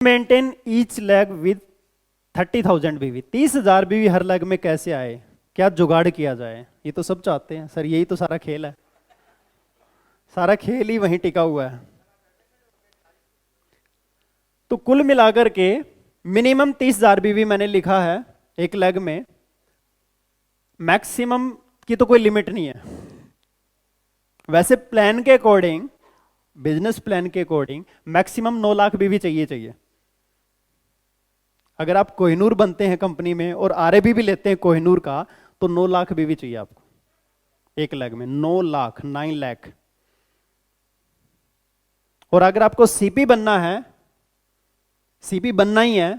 Maintain each leg with 30,000 बीवी। 30,000 बीवी हर leg में कैसे आए, क्या जुगाड़ किया जाए, ये तो सब चाहते हैं सर, यही तो सारा खेल है, सारा खेल ही वहीं टिका हुआ है। तो कुल मिलाकर के मिनिमम 30,000 बीवी मैंने लिखा है एक लेग में, मैक्सिमम की तो कोई लिमिट नहीं है। वैसे प्लान के अकॉर्डिंग, बिजनेस प्लान के अकॉर्डिंग मैक्सिमम 9 लाख बीवी चाहिए। अगर आप कोहिनूर बनते हैं कंपनी में और आरएबी भी लेते हैं कोहिनूर का, तो 9 लाख बीवी चाहिए आपको एक लेग में, 9 लाख, 9 लाख। और अगर आपको सीपी बनना है, सीपी बनना ही है,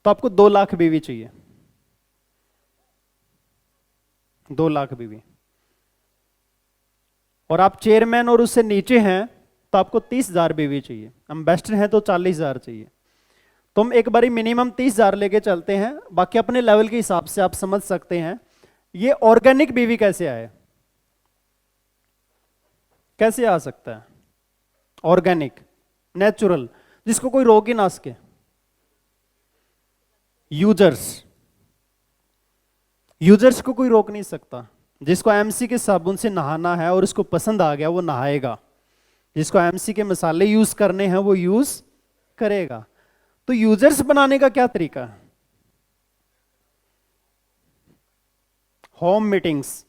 तो आपको 2 लाख बीवी चाहिए, 2 लाख बीवी। और आप चेयरमैन और उससे नीचे हैं तो आपको 30,000 बीवी चाहिए, एम्बेसडर हैं तो 40,000 चाहिए। तो हम एक बारी मिनिमम 30,000 लेके चलते हैं, बाकी अपने लेवल के हिसाब से आप समझ सकते हैं। ये ऑर्गेनिक बीवी कैसे आए, कैसे आ सकता है ऑर्गेनिक, नेचुरल, जिसको कोई रोक ही ना सके। यूजर्स को कोई रोक नहीं सकता। जिसको एमसी के साबुन से नहाना है और उसको पसंद आ गया वो नहाएगा, जिसको एमसी के मसाले यूज करने हैं वो यूज करेगा। तो यूजर्स बनाने का क्या तरीका है? Home meetings.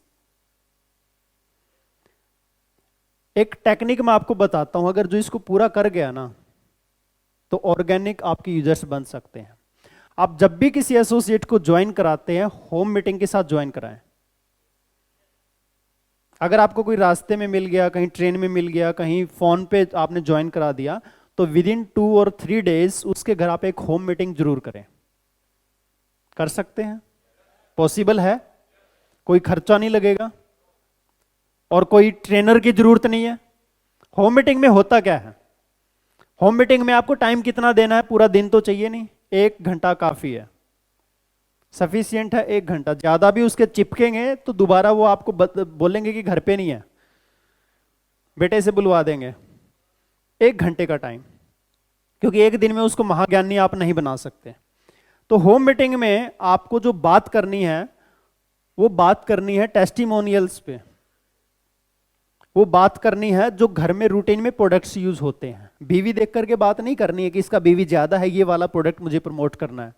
एक टेक्निक मैं आपको बताता हूं, अगर जो इसको पूरा कर गया ना तो ऑर्गेनिक आपके यूजर्स बन सकते हैं। आप जब भी किसी एसोसिएट को ज्वाइन कराते हैं, होम मीटिंग के साथ ज्वाइन कराएं। अगर आपको कोई रास्ते में मिल गया, कहीं ट्रेन में मिल गया, कहीं फोन पे आपने ज्वाइन करा दिया, तो विद इन 2 और 3 डेज उसके घर आप एक होम मीटिंग जरूर करें। कर सकते हैं, पॉसिबल है, कोई खर्चा नहीं लगेगा और कोई ट्रेनर की जरूरत नहीं है। होम मीटिंग में होता क्या है, होम मीटिंग में आपको टाइम कितना देना है, पूरा दिन तो चाहिए नहीं, 1 घंटा काफी है, सफिशियंट है 1 घंटा। ज्यादा भी उसके चिपकेंगे तो दोबारा वो आपको बोलेंगे कि घर पे नहीं है, बेटे से बुलवा देंगे। 1 घंटे का टाइम, क्योंकि एक दिन में उसको महाज्ञानी आप नहीं बना सकते। तो होम मीटिंग में आपको जो बात करनी है वो बात करनी है टेस्टिमोनियल्स पे, वो बात करनी है जो घर में रूटीन में प्रोडक्ट्स यूज होते हैं। बीवी देख करके बात नहीं करनी है कि इसका बीवी ज्यादा है, ये वाला प्रोडक्ट मुझे प्रमोट करना है।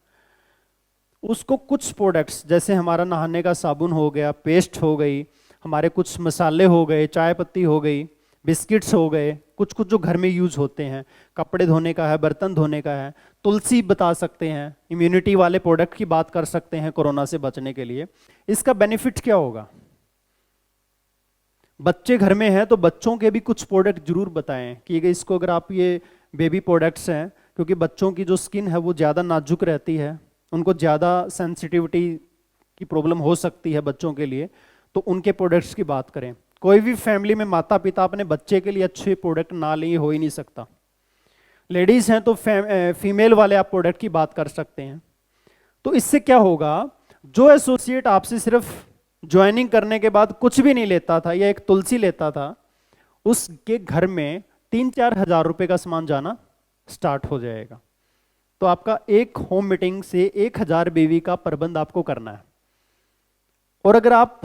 उसको कुछ प्रोडक्ट्स, जैसे हमारा नहाने का साबुन हो गया, पेस्ट हो गई, हमारे कुछ मसाले हो गए, चाय पत्ती हो गई, बिस्किट्स हो गए, कुछ कुछ जो घर में यूज होते हैं, कपड़े धोने का है, बर्तन धोने का है, तुलसी बता सकते हैं, इम्यूनिटी वाले प्रोडक्ट की बात कर सकते हैं कोरोना से बचने के लिए। इसका बेनिफिट क्या होगा? बच्चे घर में हैं तो बच्चों के भी कुछ प्रोडक्ट जरूर बताएं कि इसको अगर आप, ये बेबी प्रोडक्ट्स हैं, क्योंकि बच्चों की जो स्किन है वो ज़्यादा नाजुक रहती है, उनको ज़्यादा सेंसिटिविटी की प्रॉब्लम हो सकती है बच्चों के लिए, तो उनके प्रोडक्ट्स की बात करें। कोई भी फैमिली में माता पिता अपने बच्चे के लिए अच्छे प्रोडक्ट ना लें, हो ही नहीं सकता। लेडीज़ हैं तो फीमेल वाले आप प्रोडक्ट की बात कर सकते हैं। तो इससे क्या होगा, जो एसोसिएट आपसे सिर्फ ज्वाइनिंग करने के बाद कुछ भी नहीं लेता था या एक तुलसी लेता था, उसके घर में 3-4 हजार रुपए का सामान जाना स्टार्ट हो जाएगा। तो आपका एक होम मीटिंग से 1,000 बीवी का प्रबंध आपको करना है। और अगर आप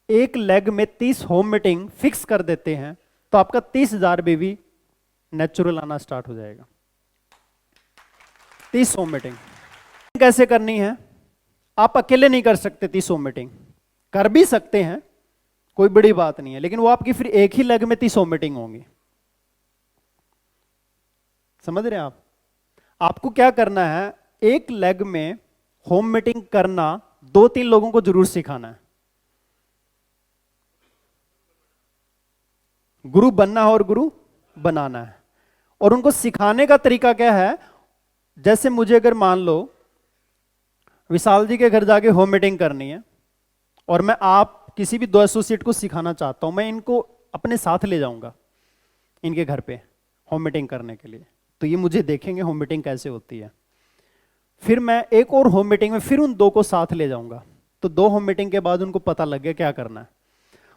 एक लेग में 30 होम मीटिंग फिक्स कर देते हैं तो आपका 30,000 बीवी नेचुरल आना स्टार्ट हो जाएगा। 30 होम मीटिंग कैसे करनी है? आप अकेले नहीं कर सकते 30 होम मीटिंग, कर भी सकते हैं, कोई बड़ी बात नहीं है, लेकिन वो आपकी फिर एक ही लेग में 30 होम मीटिंग होंगी। समझ रहे हैं आप? आपको क्या करना है, एक लेग में होम मीटिंग करना 2-3 लोगों को जरूर सिखाना है। गुरु बनना है और गुरु बनाना है। और उनको सिखाने का तरीका क्या है, जैसे मुझे अगर मान लो विशाल जी के घर जाके होम मीटिंग करनी है और मैं आप किसी भी 2 एसोसिएट को सिखाना चाहता हूं, मैं इनको अपने साथ ले जाऊंगा इनके घर पे होम मीटिंग करने के लिए, तो ये मुझे देखेंगे होम मीटिंग कैसे होती है। फिर मैं एक और होम मीटिंग में फिर उन 2 को साथ ले जाऊंगा, तो 2 होम मीटिंग के बाद उनको पता लग गया क्या करना है।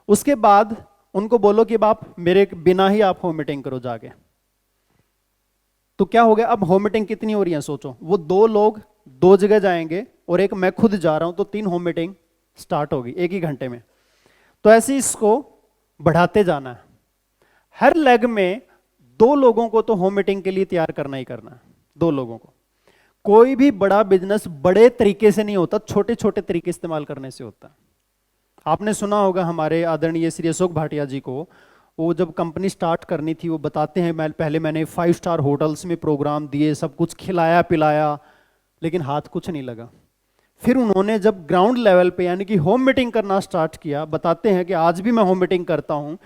उसके बाद उनको बोलो कि आप मेरे बिना ही आप होम मीटिंग करो जाके। तो क्या हो गया, अब होम मीटिंग कितनी हो रही है सोचो, वो 2 लोग 2 जगह जाएंगे और एक मैं खुद जा रहा हूं, तो 3 होम मीटिंग स्टार्ट होगी एक ही घंटे में। तो ऐसे इसको बढ़ाते जाना है। हर लेग में 2 लोगों को तो होम मीटिंग के लिए तैयार करना ही करना है, 2 लोगों को। कोई भी बड़ा बिजनेस बड़े तरीके से नहीं होता, छोटे छोटे तरीके इस्तेमाल करने से होता है। आपने सुना होगा हमारे आदरणीय श्री अशोक भाटिया जी को, वो जब कंपनी स्टार्ट करनी थी, वो बताते हैं मैंने 5 स्टार होटल्स में प्रोग्राम दिए, सब कुछ खिलाया पिलाया, लेकिन हाथ कुछ नहीं लगा। फिर उन्होंने जब ग्राउंड लेवल पे यानी कि होम मीटिंग करना स्टार्ट किया, बताते हैं कि आज भी मैं होम मीटिंग करता हूं,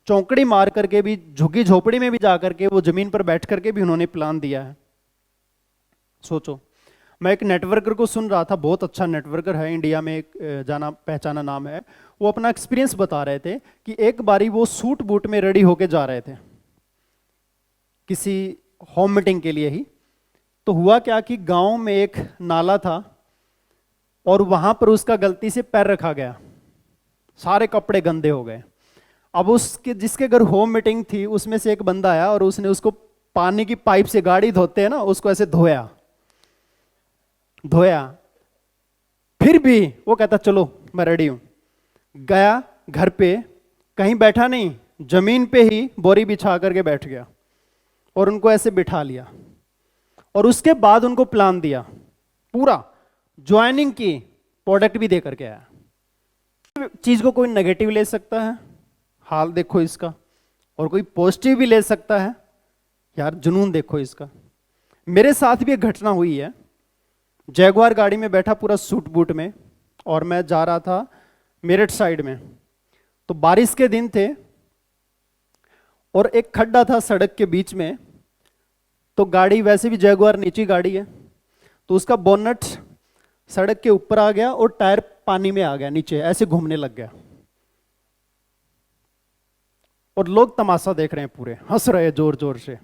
चौंकड़ी मार करके भी, झुग्गी झोपड़ी में भी जाकर के, वो जमीन पर बैठ करके भी उन्होंने प्लान दिया है। सोचो, मैं एक नेटवर्कर को सुन रहा था, बहुत अच्छा नेटवर्कर है, इंडिया में एक जाना पहचाना नाम है। वो अपना एक्सपीरियंस बता रहे थे कि एक बारी वो सूट बूट में रेडी होके जा रहे थे किसी होम मीटिंग के लिए ही। तो हुआ क्या कि गांव में एक नाला था और वहां पर उसका गलती से पैर रखा गया, सारे कपड़े गंदे हो गए। अब उसके जिसके घर होम मीटिंग थी, उसमें से एक बंदा आया और उसने उसको पानी की पाइप से, गाड़ी धोते हैं ना, उसको ऐसे धोया। फिर भी वो कहता चलो मैं रेडी हूं। गया घर पे, कहीं बैठा नहीं, जमीन पे ही बोरी बिछा करके बैठ गया और उनको ऐसे बिठा लिया। और उसके बाद उनको प्लान दिया पूरा, ज्वाइनिंग की, प्रोडक्ट भी दे करके आया। चीज को कोई नेगेटिव ले सकता है, हाल देखो इसका, और कोई पॉजिटिव भी ले सकता है, यार जुनून देखो इसका। मेरे साथ भी एक घटना हुई है। जैगुआर गाड़ी में बैठा पूरा सूट बूट में, और मैं जा रहा था मेरठ साइड में। तो बारिश के दिन थे और एक खड्डा था सड़क के बीच में। तो गाड़ी, वैसे भी जैगुआर नीची गाड़ी है, तो उसका बोनट सड़क के ऊपर आ गया और टायर पानी में आ गया नीचे, ऐसे घूमने लग गया। और लोग तमाशा देख रहे हैं, पूरे हंस रहे हैं जोर जोर से।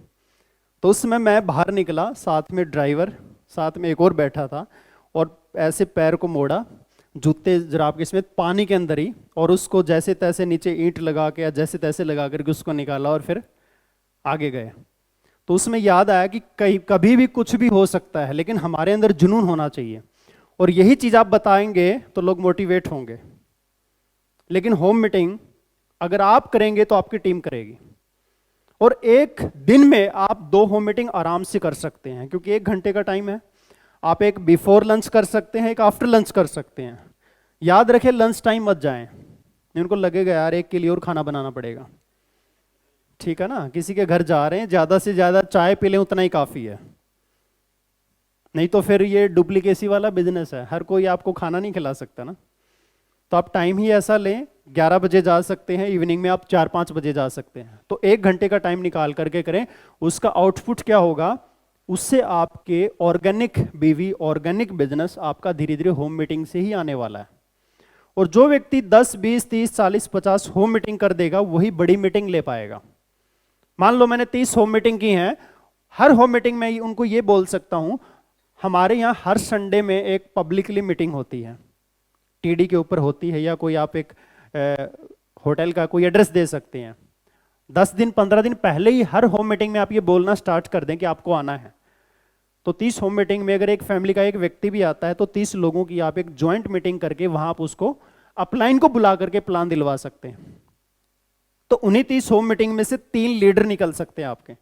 तो उसमें मैं बाहर निकला, साथ में ड्राइवर, साथ में एक और बैठा था, और ऐसे पैर को मोड़ा, जूते जुराब के समेत पानी के अंदर ही, और उसको जैसे तैसे नीचे ईंट लगा के या जैसे तैसे लगा करके उसको निकाला और फिर आगे गए। तो उसमें याद आया कि कभी भी कुछ भी हो सकता है, लेकिन हमारे अंदर जुनून होना चाहिए। और यही चीज आप बताएंगे तो लोग मोटिवेट होंगे। लेकिन होम मीटिंग अगर आप करेंगे तो आपकी टीम करेगी। और एक दिन में आप 2 होम मीटिंग आराम से कर सकते हैं, क्योंकि 1 घंटे का टाइम है। आप एक बिफोर लंच कर सकते हैं, एक आफ्टर लंच कर सकते हैं। याद रखें, लंच टाइम मत जाएं, उनको लगेगा यार एक के लिए और खाना बनाना पड़ेगा। ठीक है ना, किसी के घर जा रहे हैं, ज्यादा से ज्यादा चाय पी लें उतना ही काफी है, नहीं तो फिर ये डुप्लीकेसी वाला बिजनेस है, हर कोई आपको खाना नहीं खिला सकता ना। तो आप टाइम ही ऐसा लें, 11 बजे जा सकते हैं, इवनिंग में आप 4-5 बजे जा सकते हैं। तो 1 घंटे का टाइम निकाल करके करें। उसका आउटपुट क्या होगा, उससे आपके ऑर्गेनिक बीवी, ऑर्गेनिक बिजनेस आपका धीरे धीरे होम मीटिंग से ही आने वाला है। और जो व्यक्ति 10, 20, 30, 40, 50 होम मीटिंग कर देगा, वही बड़ी मीटिंग ले पाएगा। मान लो मैंने 30 होम मीटिंग की हैं, हर होम मीटिंग में उनको ये बोल सकता हूं, हमारे यहाँ हर संडे में एक पब्लिकली मीटिंग होती है, टीडी के ऊपर होती है, या कोई आप एक होटल का कोई एड्रेस दे सकते हैं। 10 दिन 15 दिन पहले ही हर होम मीटिंग में आप ये बोलना स्टार्ट कर दें कि आपको आना है। तो 30 होम मीटिंग में अगर एक फैमिली का एक व्यक्ति भी आता है, तो 30 लोगों की आप एक ज्वाइंट मीटिंग करके वहां आप उसको अपलाइन को बुला करके प्लान दिलवा सकते हैं। तो उन्हीं 30 होम मीटिंग में से 3 लीडर निकल सकते हैं आपके।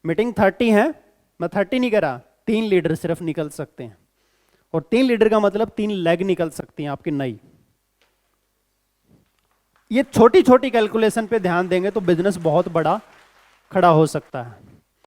मीटिंग 30 है, मैं 30 नहीं करा, 3 लीडर सिर्फ निकल सकते हैं। और 3 लीडर का मतलब 3 लेग निकल सकती हैं आपकी नई। ये छोटी छोटी कैलकुलेशन पे ध्यान देंगे तो बिजनेस बहुत बड़ा खड़ा हो सकता है।